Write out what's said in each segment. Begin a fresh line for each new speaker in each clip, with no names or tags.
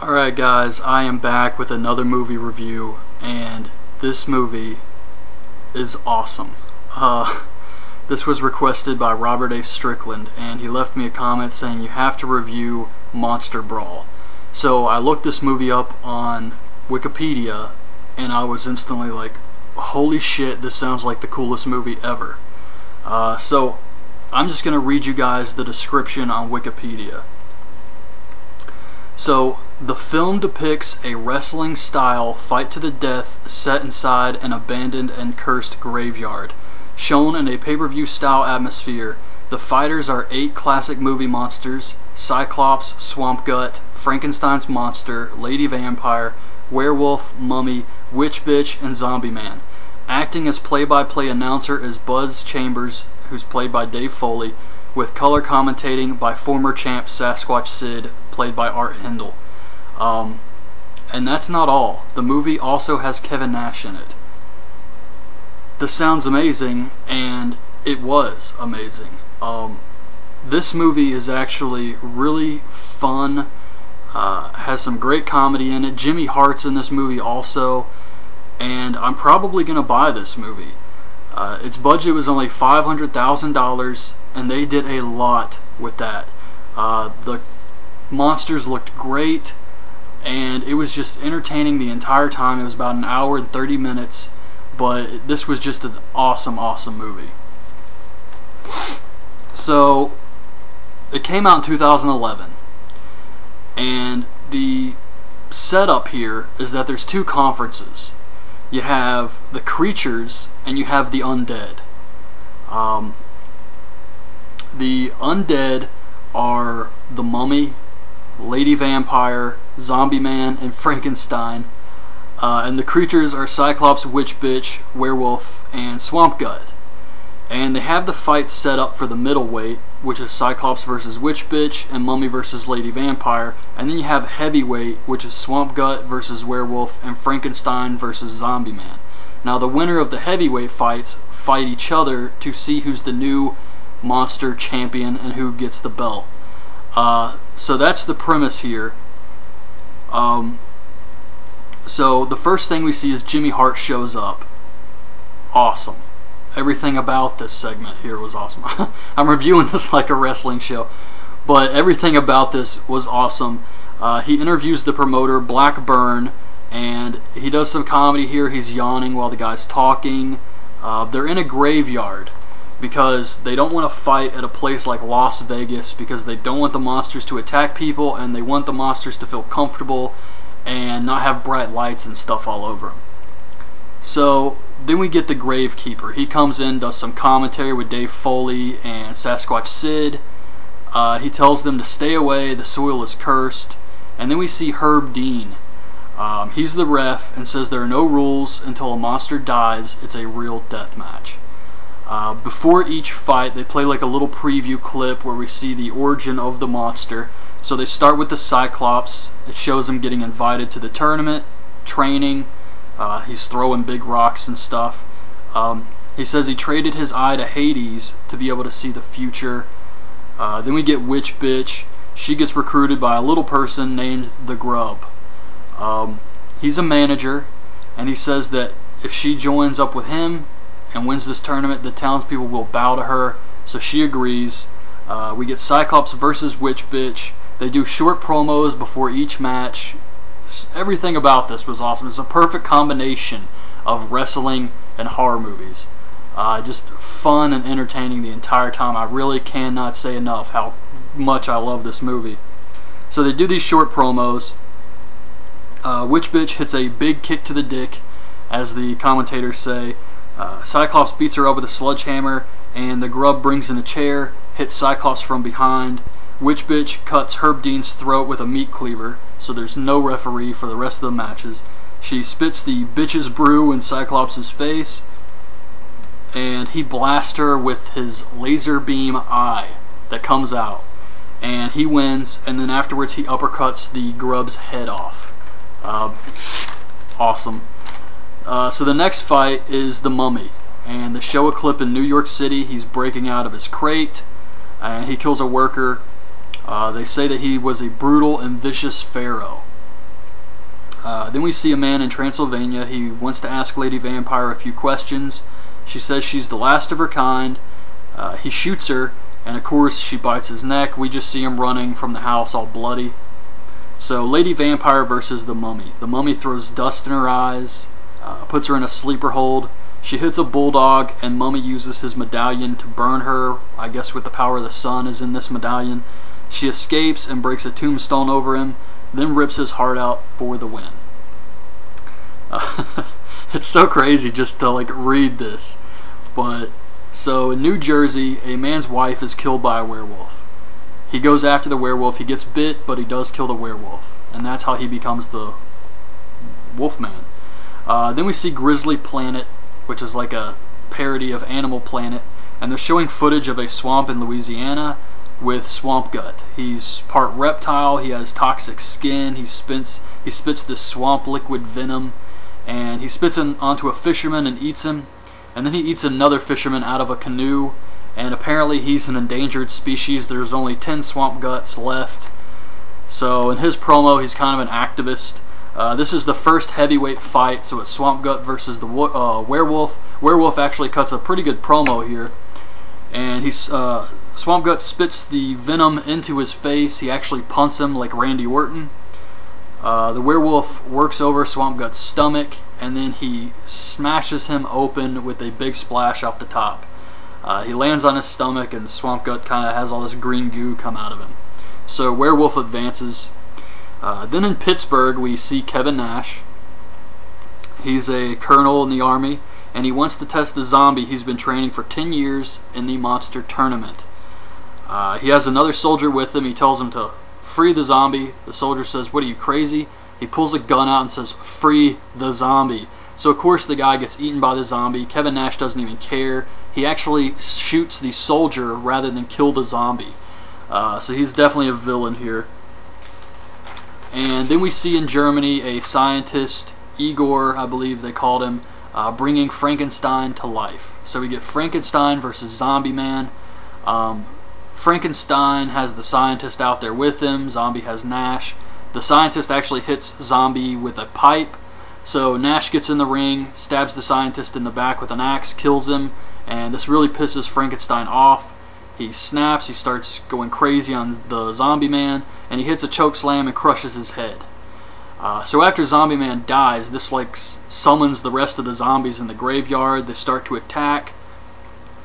Alright guys, I am back with another movie review, and this movie is awesome. This was requested by Robert A. Strickland, and he left me a comment saying you have to review Monster Brawl. So I looked this movie up on Wikipedia, and I was instantly like, holy shit, this sounds like the coolest movie ever. So I'm just going to read you guys the description on Wikipedia. So, the film depicts a wrestling-style fight-to-the-death set inside an abandoned and cursed graveyard. Shown in a pay-per-view style atmosphere, the fighters are 8 classic movie monsters: Cyclops, Swamp Gut, Frankenstein's monster, Lady Vampire, Werewolf, Mummy, Witch Bitch, and Zombie Man. Acting as play-by-play announcer is Buzz Chambers, who's played by Dave Foley, with color commentating by former champ Sasquatch Sid, played by Art Hindle. And that's not all. The movie also has Kevin Nash in it. This sounds amazing, and it was amazing. This movie is actually really fun, has some great comedy in it. Jimmy Hart's in this movie also, and I'm probably going to buy this movie. Its budget was only $500,000, and they did a lot with that. The monsters looked great, and it was just entertaining the entire time. It was about an hour and 30 minutes, but this was just an awesome, awesome movie. So, it came out in 2011, and the setup here is that there's 2 conferences. You have the creatures, and you have the undead. The undead are the Mummy, Lady Vampire, Zombie Man, and Frankenstein. And the creatures are Cyclops, Witch Bitch, Werewolf, and Swamp Gut. And they have the fight set up for the middleweight, which is Cyclops versus Witch Bitch and Mummy versus Lady Vampire. And then you have heavyweight, which is Swamp Gut versus Werewolf and Frankenstein versus Zombie Man. Now the winner of the heavyweight fights fight each other to see who's the new monster champion and who gets the belt. So that's the premise here. So the first thing we see is Jimmy Hart shows up. Awesome. Everything about this segment here was awesome. I'm reviewing this like a wrestling show, but everything about this was awesome. He interviews the promoter, Blackburn, and he does some comedy here. He's yawning while the guy's talking. They're in a graveyard because they don't want to fight at a place like Las Vegas because they don't want the monsters to attack people, and they want the monsters to feel comfortable and not have bright lights and stuff all over them. So then we get the Gravekeeper. He comes in, does some commentary with Dave Foley and Sasquatch Sid. He tells them to stay away, the soil is cursed. And then we see Herb Dean. He's the ref and says there are no rules until a monster dies. It's a real death match. Before each fight, they play like a little preview clip where we see the origin of the monster. So they start with the Cyclops. It shows him getting invited to the tournament, training. He's throwing big rocks and stuff. He says he traded his eye to Hades to be able to see the future. Then we get Witch Bitch. She gets recruited by a little person named the Grub. He's a manager, and he says that if she joins up with him and wins this tournament, the townspeople will bow to her. So she agrees. We get Cyclops versus Witch Bitch. They do short promos before each match. Everything about this was awesome. It's a perfect combination of wrestling and horror movies. Just fun and entertaining the entire time. I really cannot say enough how much I love this movie. So they do these short promos. Witch Bitch hits a big kick to the dick, as the commentators say. Cyclops beats her up with a sledgehammer, and the Grub brings in a chair, hits Cyclops from behind. Witch Bitch cuts Herb Dean's throat with a meat cleaver, so there's no referee for the rest of the matches. She spits the bitch's brew in Cyclops' face, and he blasts her with his laser beam eye that comes out. And he wins, and then afterwards he uppercuts the Grub's head off. Awesome. So the next fight is the Mummy, and they show a clip in New York City. He's breaking out of his crate, and he kills a worker. They say that he was a brutal and vicious pharaoh. Then we see a man in Transylvania. He wants to ask Lady Vampire a few questions. She says she's the last of her kind. He shoots her, and of course she bites his neck. We just see him running from the house all bloody. So Lady Vampire versus the Mummy. The Mummy throws dust in her eyes, puts her in a sleeper hold. She hits a bulldog, and Mummy uses his medallion to burn her. I guess with the power of the sun is in this medallion. She escapes and breaks a tombstone over him, then rips his heart out for the win. It's so crazy just to like read this. But so in New Jersey, a man's wife is killed by a werewolf. He goes after the werewolf. He gets bit, but he does kill the werewolf, and that's how he becomes the Wolfman. Then we see Grizzly Planet, which is like a parody of Animal Planet, and they're showing footage of a swamp in Louisiana with swamp gut. He's part reptile. He has toxic skin. He spits this swamp liquid venom, and he spits it onto a fisherman and eats him, and then he eats another fisherman out of a canoe, and apparently he's an endangered species. There's only 10 swamp guts left. So in his promo, he's kind of an activist. This is the first heavyweight fight, so it's Swamp Gut versus the werewolf. Werewolf actually cuts a pretty good promo here, and Swamp Gut spits the venom into his face. He actually punts him like Randy Orton. The werewolf works over Swamp Gut's stomach, and then he smashes him open with a big splash off the top. He lands on his stomach, and Swamp Gut kind of has all this green goo come out of him. So werewolf advances. Then in Pittsburgh, we see Kevin Nash. He's a colonel in the army, and he wants to test the zombie he's been training for 10 years in the monster tournament. He has another soldier with him. He tells him to free the zombie. The soldier says, "What, are you crazy?" He pulls a gun out and says, "Free the zombie." So of course the guy gets eaten by the zombie. Kevin Nash doesn't even care. He actually shoots the soldier rather than kill the zombie. So he's definitely a villain here. And then we see in Germany a scientist, Igor, I believe they called him, bringing Frankenstein to life. So we get Frankenstein versus Zombie Man. Frankenstein has the scientist out there with him. Zombie has Nash. The scientist actually hits Zombie with a pipe. So Nash gets in the ring, stabs the scientist in the back with an axe, kills him, and this really pisses Frankenstein off. He snaps, he starts going crazy on the Zombie Man, and he hits a choke slam and crushes his head. So after Zombie Man dies, this like summons the rest of the zombies in the graveyard. They start to attack.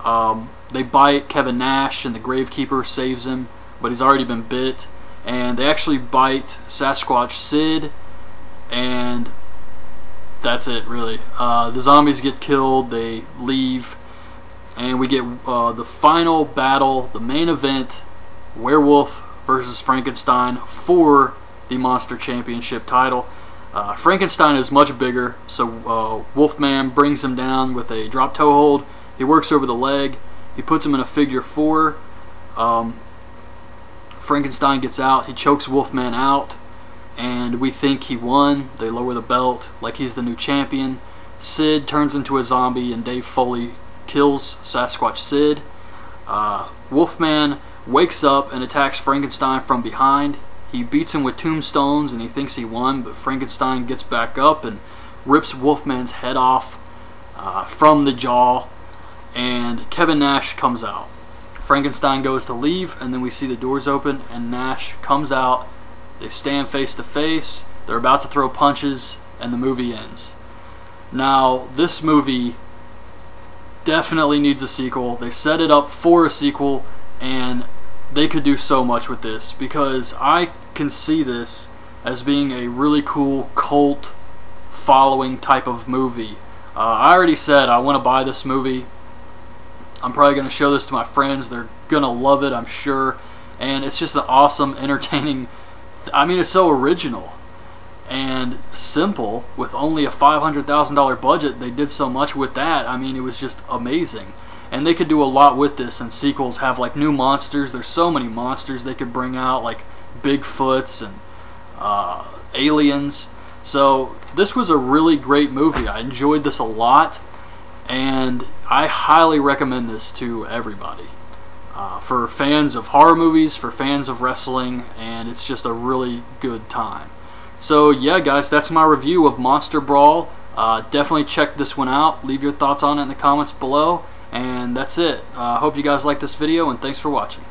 They bite Kevin Nash, and the Gravekeeper saves him, but he's already been bit. And they actually bite Sasquatch Sid, and that's it, really. The zombies get killed, they leave, and we get the final battle, the main event, Werewolf versus Frankenstein for the Monster Championship title. Frankenstein is much bigger, so Wolfman brings him down with a drop toe hold. He works over the leg. He puts him in a figure 4. Frankenstein gets out. He chokes Wolfman out, and we think he won. They lower the belt like he's the new champion. Sid turns into a zombie, and Dave Foley kills Sasquatch Sid. Wolfman wakes up and attacks Frankenstein from behind. He beats him with tombstones, and he thinks he won, but Frankenstein gets back up and rips Wolfman's head off from the jaw, and Kevin Nash comes out. Frankenstein goes to leave, and then we see the doors open, and Nash comes out. They stand face to face. They're about to throw punches, and the movie ends. Now, this movie definitely needs a sequel. They set it up for a sequel, and they could do so much with this, because I can see this as being a really cool cult following type of movie. I already said I want to buy this movie. I'm probably going to show this to my friends. They're going to love it, I'm sure. And it's just an awesome, entertaining... I mean, it's so original and simple. With only a $500,000 budget, they did so much with that. I mean, it was just amazing. And they could do a lot with this, and sequels have like new monsters. There's so many monsters they could bring out, like Bigfoots and aliens. So this was a really great movie. I enjoyed this a lot, and I highly recommend this to everybody. For fans of horror movies, for fans of wrestling, and it's just a really good time. So yeah, guys, that's my review of Monster Brawl. Definitely check this one out. Leave your thoughts on it in the comments below. And that's it. Hope you guys like this video, and thanks for watching.